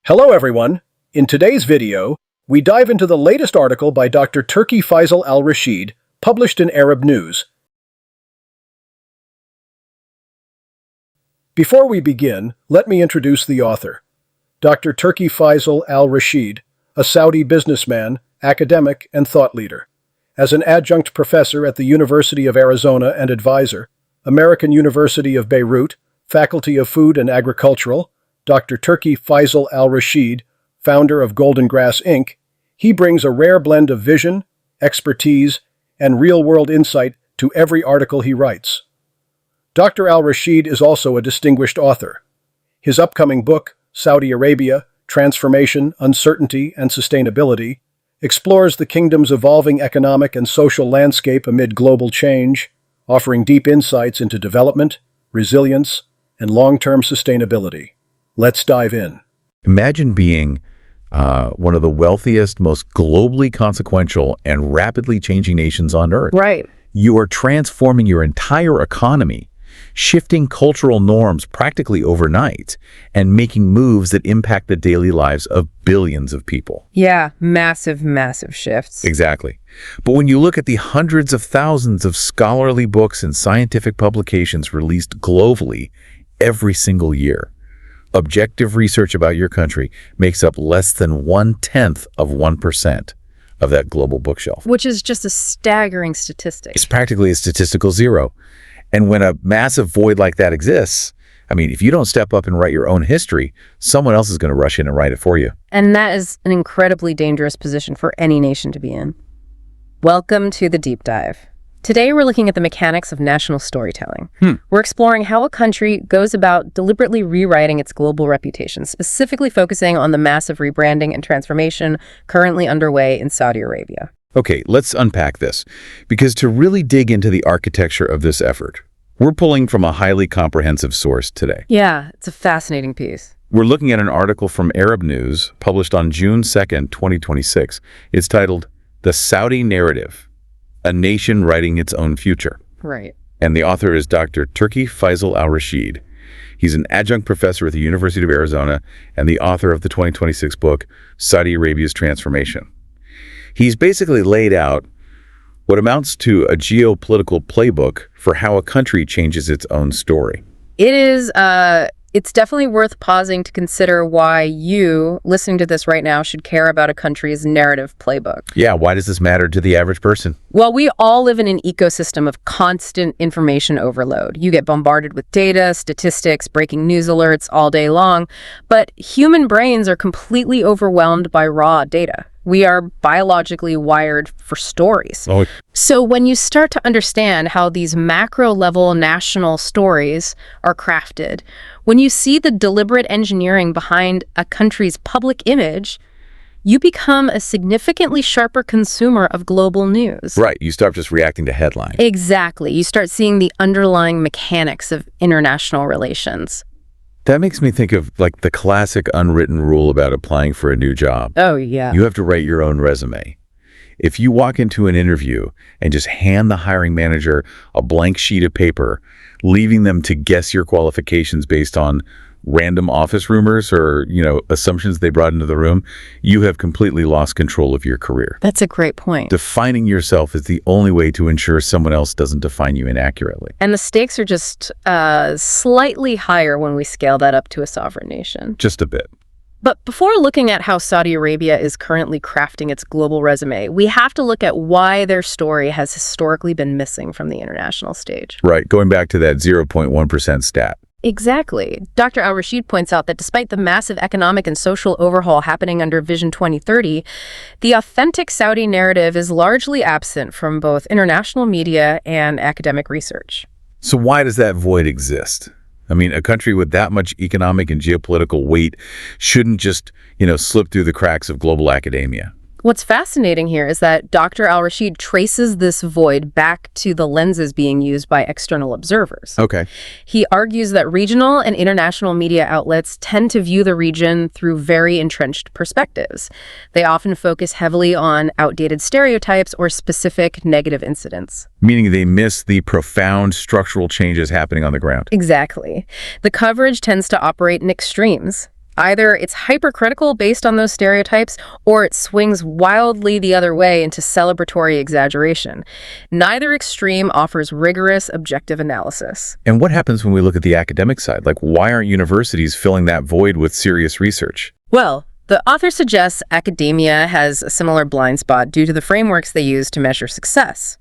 Hello everyone! In today's video, we dive into the latest article by Dr. Turki Faisal Al-Rasheed, published in Arab News. Before we begin, let me introduce the author. Dr. Turki Faisal Al-Rasheed, a Saudi businessman, academic, and thought leader. As an adjunct professor at the University of Arizona and advisor, American University of Beirut, Faculty of Food and Agricultural, Dr. Turki Faisal Al-Rasheed, founder of Golden Grass Inc., he brings a rare blend of vision, expertise, and real-world insight to every article he writes. Dr. Al-Rasheed is also a distinguished author. His upcoming book, Saudi Arabia, Transformation, Uncertainty, and Sustainability, explores the kingdom's evolving economic and social landscape amid global change, offering deep insights into development, resilience, and long-term sustainability. Let's dive in. Imagine being one of the wealthiest, most globally consequential, and rapidly changing nations on Earth. Right. You are transforming your entire economy, shifting cultural norms practically overnight, and making moves that impact the daily lives of billions of people. Yeah, massive, massive shifts. Exactly. But when you look at the hundreds of thousands of scholarly books and scientific publications released globally every single year, objective research about your country makes up less than 1/10 of 1% of that global bookshelf. Which is just a staggering statistic. It's practically a statistical zero. And when a massive void like that exists, I mean, if you don't step up and write your own history, someone else is going to rush in and write it for you. And that is an incredibly dangerous position for any nation to be in. Welcome to the Deep Dive. Today, we're looking at the mechanics of national storytelling. We're exploring how a country goes about deliberately rewriting its global reputation, specifically focusing on the massive rebranding and transformation currently underway in Saudi Arabia. Okay, let's unpack this, because to really dig into the architecture of this effort, we're pulling from a highly comprehensive source today. Yeah, it's a fascinating piece. We're looking at an article from Arab News published on June 2nd, 2026. It's titled, "The Saudi Narrative, A Nation Writing Its Own Future." Right. And the author is Dr. Turki Faisal Al-Rasheed. He's an adjunct professor at the University of Arizona and the author of the 2026 book, Saudi Arabia's Transformation. He's basically laid out what amounts to a geopolitical playbook for how a country changes its own story. It's definitely worth pausing to consider why you, listening to this right now, should care about a country's narrative playbook. Yeah, why does this matter to the average person? Well, we all live in an ecosystem of constant information overload. You get bombarded with data, statistics, breaking news alerts all day long, but human brains are completely overwhelmed by raw data. We are biologically wired for stories. So when you start to understand how these macro-level national stories are crafted, when you see the deliberate engineering behind a country's public image, you become a significantly sharper consumer of global news. Right, you start just reacting to headlines. Exactly. You start seeing the underlying mechanics of international relations. That makes me think of like the classic unwritten rule about applying for a new job. Oh, yeah. You have to write your own resume. If you walk into an interview and just hand the hiring manager a blank sheet of paper, leaving them to guess your qualifications based on random office rumors or, assumptions they brought into the room, you have completely lost control of your career. That's a great point. Defining yourself is the only way to ensure someone else doesn't define you inaccurately. And the stakes are just slightly higher when we scale that up to a sovereign nation. Just a bit. But before looking at how Saudi Arabia is currently crafting its global resume, we have to look at why their story has historically been missing from the international stage. Right, going back to that 0.1% stat. Exactly. Dr. Al-Rasheed points out that despite the massive economic and social overhaul happening under Vision 2030, the authentic Saudi narrative is largely absent from both international media and academic research. So why does that void exist? I mean, a country with that much economic and geopolitical weight shouldn't just, slip through the cracks of global academia. What's fascinating here is that Dr. Al-Rasheed traces this void back to the lenses being used by external observers. Okay. He argues that regional and international media outlets tend to view the region through very entrenched perspectives. They often focus heavily on outdated stereotypes or specific negative incidents. Meaning they miss the profound structural changes happening on the ground. Exactly. The coverage tends to operate in extremes. Either it's hypercritical based on those stereotypes, or it swings wildly the other way into celebratory exaggeration. Neither extreme offers rigorous, objective analysis. And what happens when we look at the academic side? Like, why aren't universities filling that void with serious research? Well, the author suggests academia has a similar blind spot due to the frameworks they use to measure success.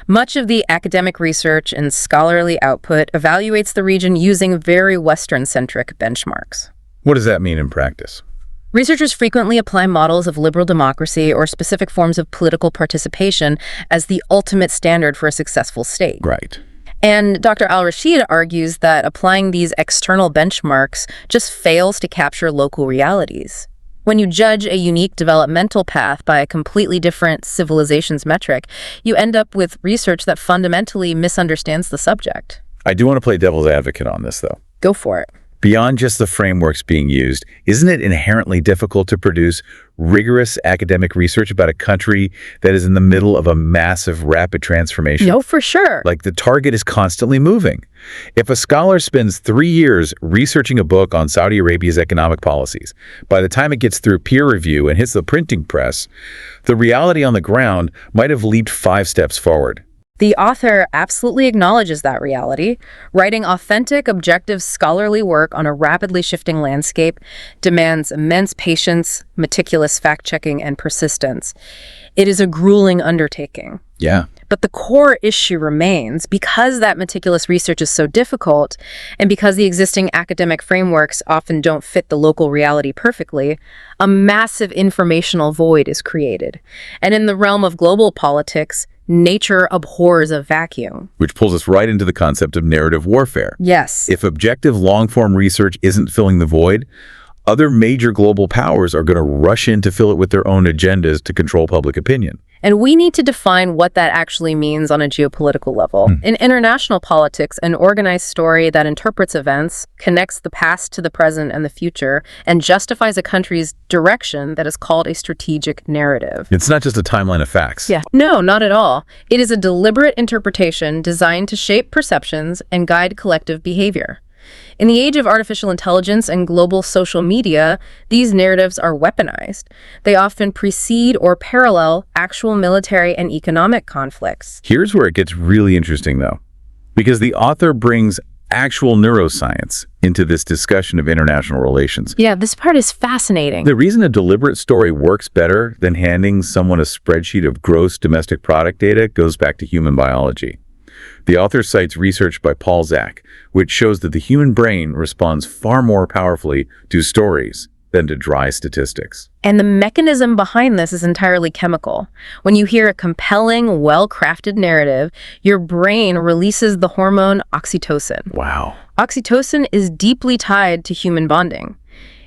Much of the academic research and scholarly output evaluates the region using very Western-centric benchmarks. What does that mean in practice? Researchers frequently apply models of liberal democracy or specific forms of political participation as the ultimate standard for a successful state. Right. And Dr. Al-Rasheed argues that applying these external benchmarks just fails to capture local realities. When you judge a unique developmental path by a completely different civilization's metric, you end up with research that fundamentally misunderstands the subject. I do want to play devil's advocate on this, though. Go for it. Beyond just the frameworks being used, isn't it inherently difficult to produce rigorous academic research about a country that is in the middle of a massive, rapid transformation? No, for sure. Like, the target is constantly moving. If a scholar spends 3 years researching a book on Saudi Arabia's economic policies, by the time it gets through peer review and hits the printing press, the reality on the ground might have leaped 5 steps forward. The author absolutely acknowledges that reality. Writing authentic, objective, scholarly work on a rapidly shifting landscape demands immense patience, meticulous fact-checking, and persistence. It is a grueling undertaking. Yeah. But the core issue remains, because that meticulous research is so difficult, and because the existing academic frameworks often don't fit the local reality perfectly, a massive informational void is created. And in the realm of global politics, nature abhors a vacuum. Which pulls us right into the concept of narrative warfare. Yes. If objective long-form research isn't filling the void, other major global powers are going to rush in to fill it with their own agendas to control public opinion. And we need to define what that actually means on a geopolitical level. In international politics, an organized story that interprets events, connects the past to the present and the future, and justifies a country's direction that is called a strategic narrative. It's not just a timeline of facts. Yeah. No, not at all. It is a deliberate interpretation designed to shape perceptions and guide collective behavior. In the age of artificial intelligence and global social media, these narratives are weaponized. They often precede or parallel actual military and economic conflicts. Here's where it gets really interesting, though, because the author brings actual neuroscience into this discussion of international relations. Yeah, this part is fascinating. The reason a deliberate story works better than handing someone a spreadsheet of gross domestic product data goes back to human biology. The author cites research by Paul Zak, which shows that the human brain responds far more powerfully to stories than to dry statistics. And the mechanism behind this is entirely chemical. When you hear a compelling, well-crafted narrative, your brain releases the hormone oxytocin. Wow. Oxytocin is deeply tied to human bonding.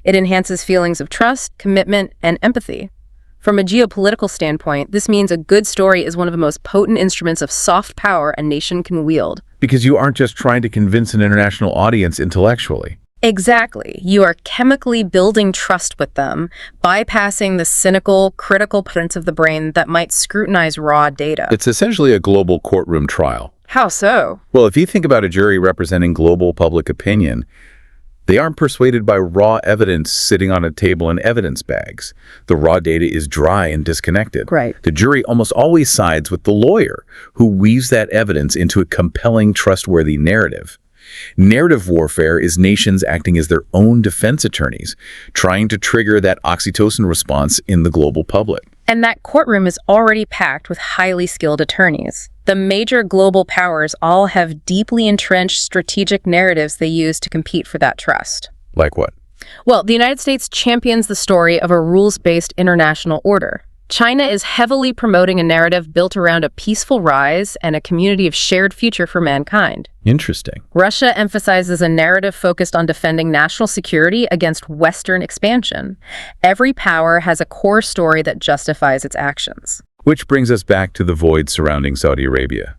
It enhances feelings of trust, commitment, and empathy. From a geopolitical standpoint, this means a good story is one of the most potent instruments of soft power a nation can wield. Because you aren't just trying to convince an international audience intellectually. Exactly. You are chemically building trust with them, bypassing the cynical, critical parts of the brain that might scrutinize raw data. It's essentially a global courtroom trial. How so? Well, if you think about a jury representing global public opinion, they aren't persuaded by raw evidence sitting on a table in evidence bags. The raw data is dry and disconnected. Right. The jury almost always sides with the lawyer, who weaves that evidence into a compelling, trustworthy narrative. Narrative warfare is nations acting as their own defense attorneys, trying to trigger that oxytocin response in the global public. And that courtroom is already packed with highly skilled attorneys. The major global powers all have deeply entrenched strategic narratives they use to compete for that trust. Like what? Well, the United States champions the story of a rules-based international order. China is heavily promoting a narrative built around a peaceful rise and a community of shared future for mankind. Interesting. Russia emphasizes a narrative focused on defending national security against Western expansion. Every power has a core story that justifies its actions. Which brings us back to the void surrounding Saudi Arabia.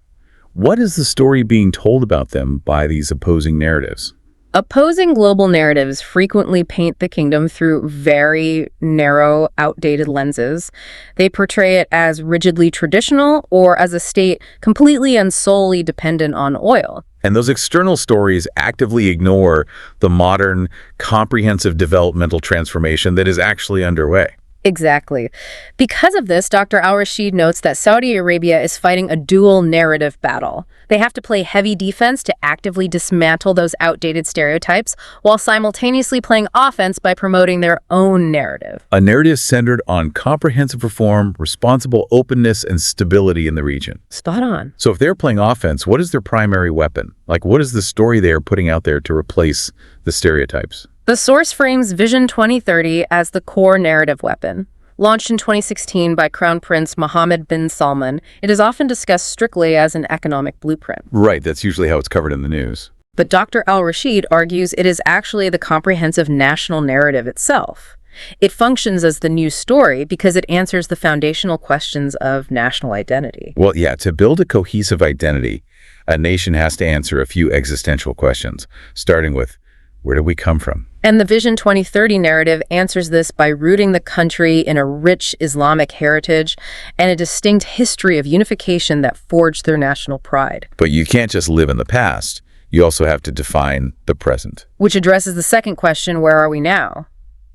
What is the story being told about them by these opposing narratives? Opposing global narratives frequently paint the kingdom through very narrow, outdated lenses. They portray it as rigidly traditional or as a state completely and solely dependent on oil. And those external stories actively ignore the modern, comprehensive developmental transformation that is actually underway. Exactly. Because of this, Dr. Al-Rasheed notes that Saudi Arabia is fighting a dual narrative battle. They have to play heavy defense to actively dismantle those outdated stereotypes, while simultaneously playing offense by promoting their own narrative. A narrative centered on comprehensive reform, responsible openness, and stability in the region. Spot on. So if they're playing offense, what is their primary weapon? Like, what is the story they are putting out there to replace the stereotypes? The source frames Vision 2030 as the core narrative weapon. Launched in 2016 by Crown Prince Mohammed bin Salman, it is often discussed strictly as an economic blueprint. Right, that's usually how it's covered in the news. But Dr. Al-Rasheed argues it is actually the comprehensive national narrative itself. It functions as the new story because it answers the foundational questions of national identity. Well, yeah, to build a cohesive identity, a nation has to answer a few existential questions, starting with, where did we come from? And the Vision 2030 narrative answers this by rooting the country in a rich Islamic heritage and a distinct history of unification that forged their national pride. But you can't just live in the past. You also have to define the present. Which addresses the second question, where are we now?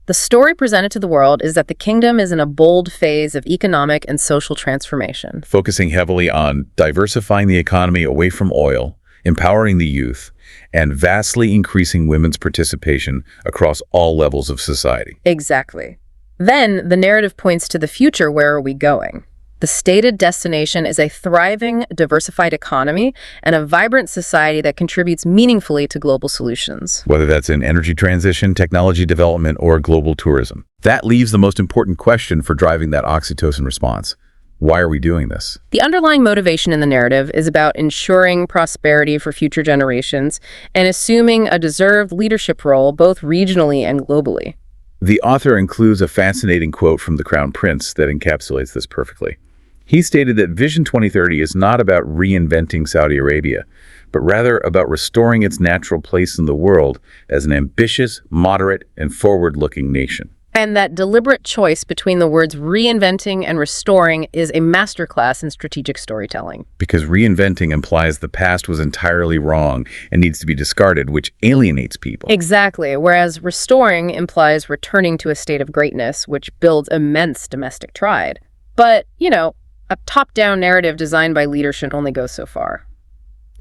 The story presented to the world is that the kingdom is in a bold phase of economic and social transformation. Focusing heavily on diversifying the economy away from oil, empowering the youth, and vastly increasing women's participation across all levels of society. Exactly. Then, the narrative points to the future. Where are we going? The stated destination is a thriving, diversified economy and a vibrant society that contributes meaningfully to global solutions. Whether that's in energy transition, technology development, or global tourism. That leaves the most important question for driving that oxytocin response. Why are we doing this? The underlying motivation in the narrative is about ensuring prosperity for future generations and assuming a deserved leadership role both regionally and globally. The author includes a fascinating quote from the Crown Prince that encapsulates this perfectly. He stated that Vision 2030 is not about reinventing Saudi Arabia, but rather about restoring its natural place in the world as an ambitious, moderate, and forward-looking nation. And that deliberate choice between the words reinventing and restoring is a masterclass in strategic storytelling. Because reinventing implies the past was entirely wrong and needs to be discarded, which alienates people. Exactly, whereas restoring implies returning to a state of greatness, which builds immense domestic pride. But, a top-down narrative designed by leaders should only go so far.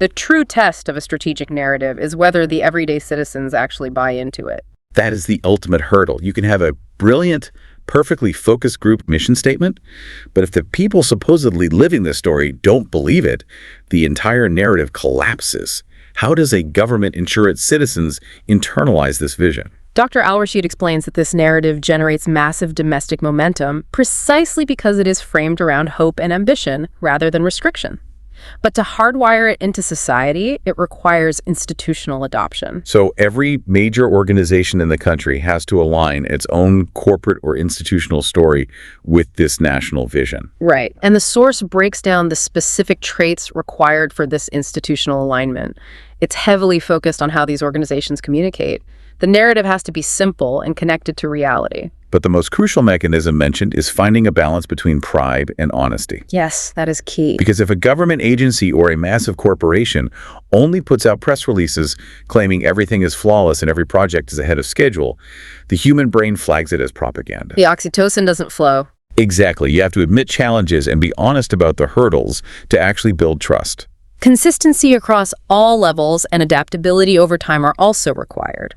The true test of a strategic narrative is whether the everyday citizens actually buy into it. That is the ultimate hurdle. You can have a brilliant, perfectly focused group mission statement, but if the people supposedly living this story don't believe it, the entire narrative collapses. How does a government ensure its citizens internalize this vision? Dr. Al-Rasheed explains that this narrative generates massive domestic momentum precisely because it is framed around hope and ambition rather than restriction. But to hardwire it into society, it requires institutional adoption. So every major organization in the country has to align its own corporate or institutional story with this national vision. Right. And the source breaks down the specific traits required for this institutional alignment. It's heavily focused on how these organizations communicate. The narrative has to be simple and connected to reality. But the most crucial mechanism mentioned is finding a balance between pride and honesty. Yes, that is key. Because if a government agency or a massive corporation only puts out press releases claiming everything is flawless and every project is ahead of schedule, the human brain flags it as propaganda. The oxytocin doesn't flow. Exactly. You have to admit challenges and be honest about the hurdles to actually build trust. Consistency across all levels and adaptability over time are also required.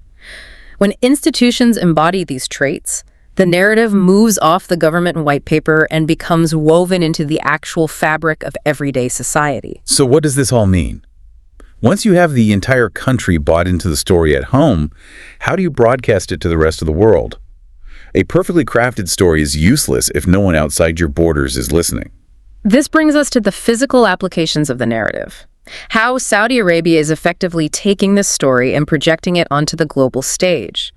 When institutions embody these traits, the narrative moves off the government white paper and becomes woven into the actual fabric of everyday society. So what does this all mean? Once you have the entire country bought into the story at home, how do you broadcast it to the rest of the world? A perfectly crafted story is useless if no one outside your borders is listening. This brings us to the physical applications of the narrative. How Saudi Arabia is effectively taking this story and projecting it onto the global stage.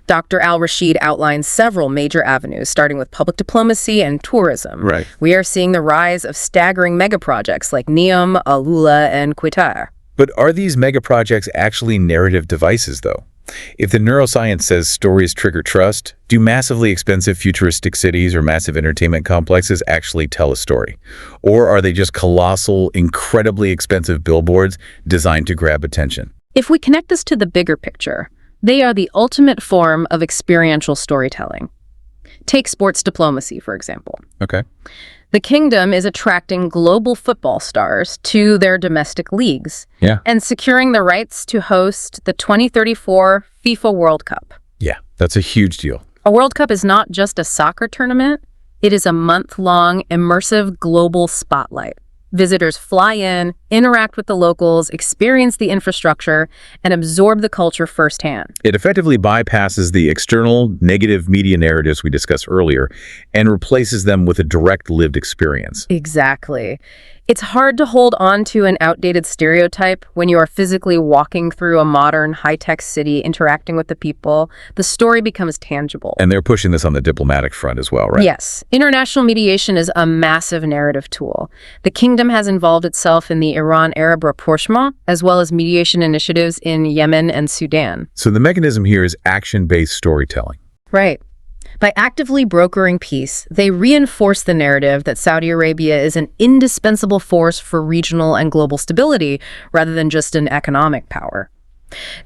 Dr. Al-Rasheed outlines several major avenues, starting with public diplomacy and tourism. Right. We are seeing the rise of staggering megaprojects like Neom, Alula, and Qatar. But are these mega projects actually narrative devices, though? If the neuroscience says stories trigger trust, do massively expensive futuristic cities or massive entertainment complexes actually tell a story? Or are they just colossal, incredibly expensive billboards designed to grab attention? If we connect this to the bigger picture, they are the ultimate form of experiential storytelling. Take sports diplomacy, for example. Okay. The kingdom is attracting global football stars to their domestic leagues and securing the rights to host the 2034 FIFA World Cup. Yeah, that's a huge deal. A World Cup is not just a soccer tournament. It is a month-long, immersive global spotlight. Visitors fly in, interact with the locals, experience the infrastructure, and absorb the culture firsthand. It effectively bypasses the external, negative media narratives we discussed earlier and replaces them with a direct lived experience. Exactly. It's hard to hold on to an outdated stereotype when you are physically walking through a modern, high-tech city, interacting with the people. The story becomes tangible. And they're pushing this on the diplomatic front as well, right? Yes. International mediation is a massive narrative tool. The kingdom has involved itself in the Iran-Arab rapprochement, as well as mediation initiatives in Yemen and Sudan. So the mechanism here is action-based storytelling. Right. By actively brokering peace, they reinforce the narrative that Saudi Arabia is an indispensable force for regional and global stability rather than just an economic power.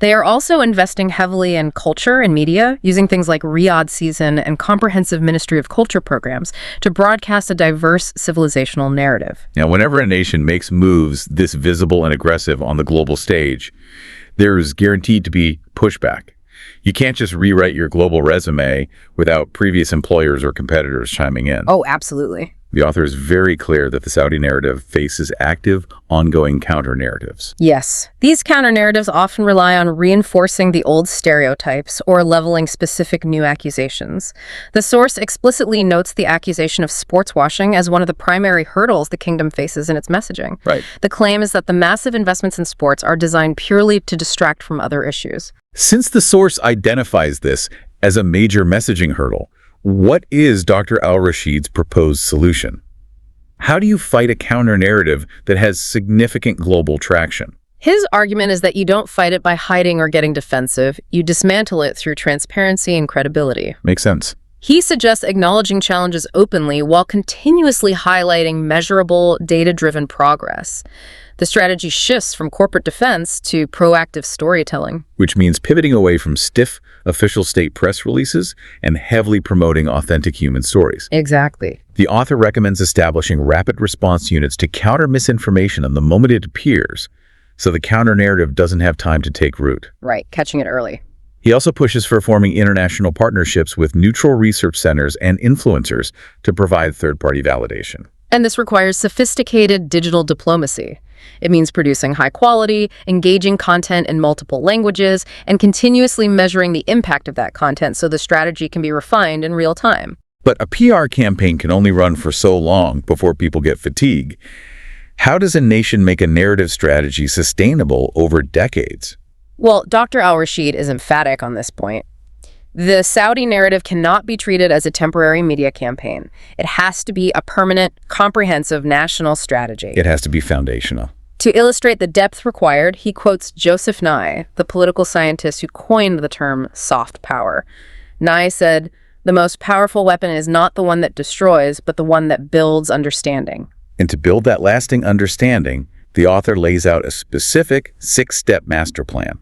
They are also investing heavily in culture and media, using things like Riyadh Season and comprehensive Ministry of Culture programs to broadcast a diverse civilizational narrative. Now, whenever a nation makes moves this visible and aggressive on the global stage, there is guaranteed to be pushback. You can't just rewrite your global resume without previous employers or competitors chiming in. Oh, absolutely. The author is very clear that the Saudi narrative faces active, ongoing counter-narratives. Yes. These counter-narratives often rely on reinforcing the old stereotypes or leveling specific new accusations. The source explicitly notes the accusation of sports washing as one of the primary hurdles the kingdom faces in its messaging. Right. The claim is that the massive investments in sports are designed purely to distract from other issues. Since the source identifies this as a major messaging hurdle, what is Dr. Al-Rasheed's proposed solution? How do you fight a counter-narrative that has significant global traction? His argument is that you don't fight it by hiding or getting defensive. You dismantle it through transparency and credibility. Makes sense. He suggests acknowledging challenges openly while continuously highlighting measurable, data-driven progress. The strategy shifts from corporate defense to proactive storytelling. Which means pivoting away from stiff official state press releases and heavily promoting authentic human stories. Exactly. The author recommends establishing rapid response units to counter misinformation on the moment it appears, so the counter-narrative doesn't have time to take root. Right, catching it early. He also pushes for forming international partnerships with neutral research centers and influencers to provide third-party validation. And this requires sophisticated digital diplomacy. It means producing high-quality, engaging content in multiple languages, and continuously measuring the impact of that content so the strategy can be refined in real time. But a PR campaign can only run for so long before people get fatigue. How does a nation make a narrative strategy sustainable over decades? Well, Dr. Al-Rasheed is emphatic on this point. The Saudi narrative cannot be treated as a temporary media campaign. It has to be a permanent, comprehensive national strategy. It has to be foundational. To illustrate the depth required, he quotes Joseph Nye, the political scientist who coined the term soft power. Nye said, "The most powerful weapon is not the one that destroys, but the one that builds understanding." And to build that lasting understanding, the author lays out a specific 6-step master plan.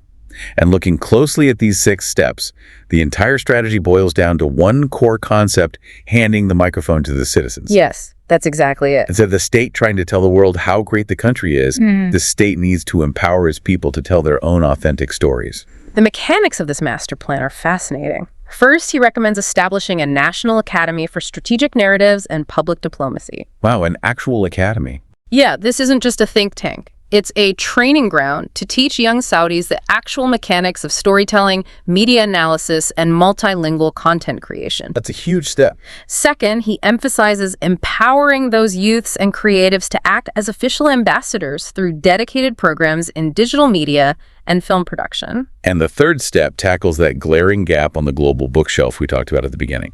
And looking closely at these 6 steps, the entire strategy boils down to one core concept: handing the microphone to the citizens. Yes, that's exactly it. Instead of the state trying to tell the world how great the country is, the state needs to empower its people to tell their own authentic stories. The mechanics of this master plan are fascinating. First, he recommends establishing a national academy for strategic narratives and public diplomacy. Wow, an actual academy. Yeah, this isn't just a think tank. It's a training ground to teach young Saudis the actual mechanics of storytelling, media analysis, and multilingual content creation. That's a huge step. Second, he emphasizes empowering those youths and creatives to act as official ambassadors through dedicated programs in digital media and film production. And the third step tackles that glaring gap on the global bookshelf we talked about at the beginning.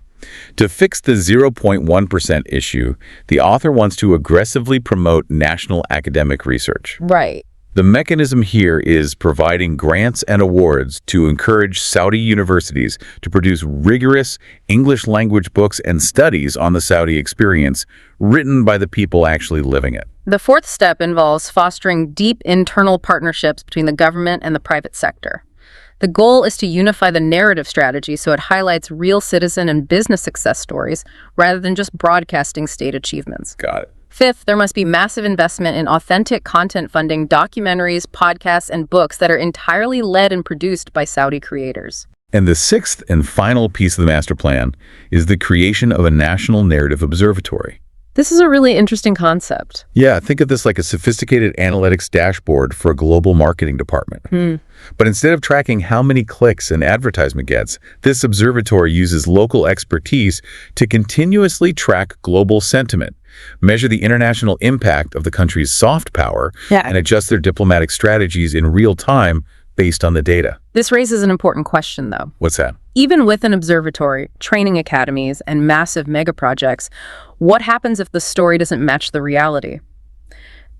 To fix the 0.1% issue, the author wants to aggressively promote national academic research. Right. The mechanism here is providing grants and awards to encourage Saudi universities to produce rigorous English language books and studies on the Saudi experience, written by the people actually living it. The fourth step involves fostering deep internal partnerships between the government and the private sector. The goal is to unify the narrative strategy so it highlights real citizen and business success stories rather than just broadcasting state achievements. Got it. Fifth, there must be massive investment in authentic content funding, documentaries, podcasts, and books that are entirely led and produced by Saudi creators. And the sixth and final piece of the master plan is the creation of a national narrative observatory. This is a really interesting concept. Yeah, think of this like a sophisticated analytics dashboard for a global marketing department. But instead of tracking how many clicks an advertisement gets, this observatory uses local expertise to continuously track global sentiment, measure the international impact of the country's soft power, and adjust their diplomatic strategies in real time based on the data. This raises an important question, though. What's that? Even with an observatory, training academies, and massive mega projects, what happens if the story doesn't match the reality?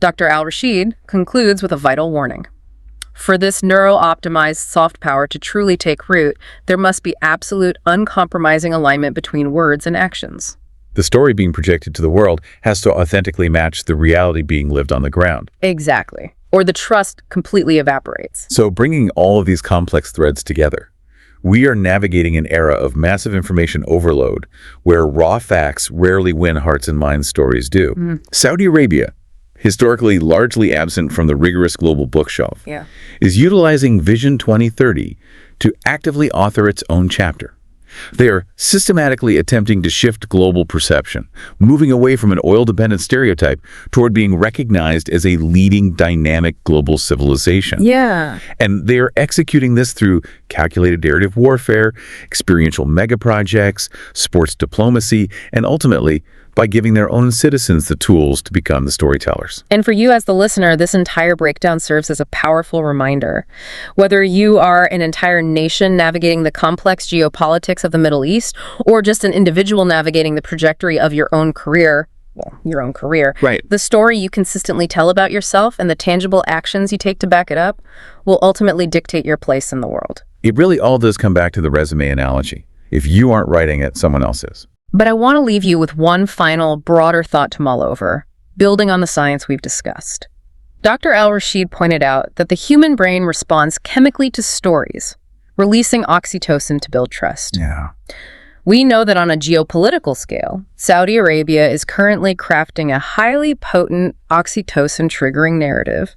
Dr. Al-Rasheed concludes with a vital warning. For this neuro-optimized soft power to truly take root, there must be absolute, uncompromising alignment between words and actions. The story being projected to the world has to authentically match the reality being lived on the ground. Exactly. Or the trust completely evaporates. So bringing all of these complex threads together, we are navigating an era of massive information overload where raw facts rarely win hearts and minds, stories do. Saudi Arabia, historically largely absent from the rigorous global bookshelf, is utilizing Vision 2030 to actively author its own chapter. They are systematically attempting to shift global perception, moving away from an oil-dependent stereotype toward being recognized as a leading dynamic global civilization. And they are executing this through calculated narrative warfare, experiential megaprojects, sports diplomacy, and ultimately by giving their own citizens the tools to become the storytellers. And for you as the listener, this entire breakdown serves as a powerful reminder. Whether you are an entire nation navigating the complex geopolitics of the Middle East, or just an individual navigating the trajectory of your own career, the story you consistently tell about yourself and the tangible actions you take to back it up will ultimately dictate your place in the world. It really all does come back to the resume analogy. If you aren't writing it, someone else is. But I want to leave you with one final, broader thought to mull over, building on the science we've discussed. Dr. Al-Rasheed pointed out that the human brain responds chemically to stories, releasing oxytocin to build trust. We know that on a geopolitical scale, Saudi Arabia is currently crafting a highly potent oxytocin-triggering narrative.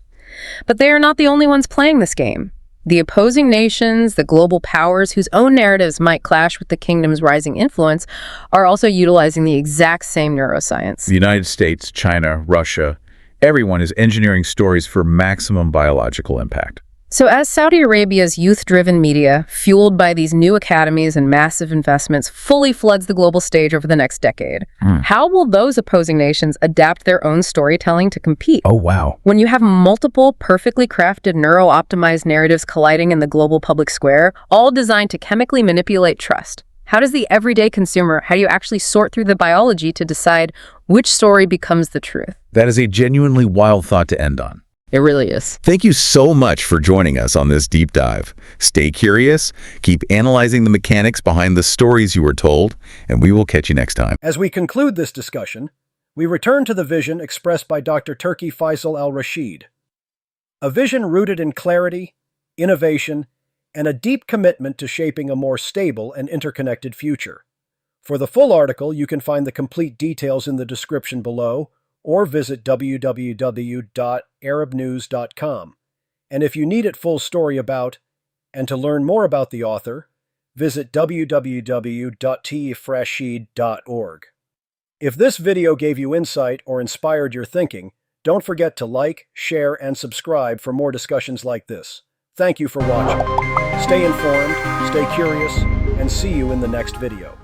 But they are not the only ones playing this game. The opposing nations, the global powers whose own narratives might clash with the kingdom's rising influence, are also utilizing the exact same neuroscience. The United States, China, Russia, everyone is engineering stories for maximum biological impact. So as Saudi Arabia's youth-driven media, fueled by these new academies and massive investments, fully floods the global stage over the next decade, how will those opposing nations adapt their own storytelling to compete? When you have multiple perfectly crafted neuro-optimized narratives colliding in the global public square, all designed to chemically manipulate trust, how does the everyday consumer, how do you actually sort through the biology to decide which story becomes the truth? That is a genuinely wild thought to end on. It really is. Thank you so much for joining us on this deep dive. Stay curious, keep analyzing the mechanics behind the stories you were told, and we will catch you next time. As we conclude this discussion, we return to the vision expressed by Dr. Turki Faisal Al-Rasheed. A vision rooted in clarity, innovation, and a deep commitment to shaping a more stable and interconnected future. For the full article, you can find the complete details in the description below, or visit www.arabnews.com. And if you need it full story about, and to learn more about the author, visit www.tfrasheed.org. If this video gave you insight or inspired your thinking, don't forget to like, share, and subscribe for more discussions like this. Thank you for watching. Stay informed, stay curious, and see you in the next video.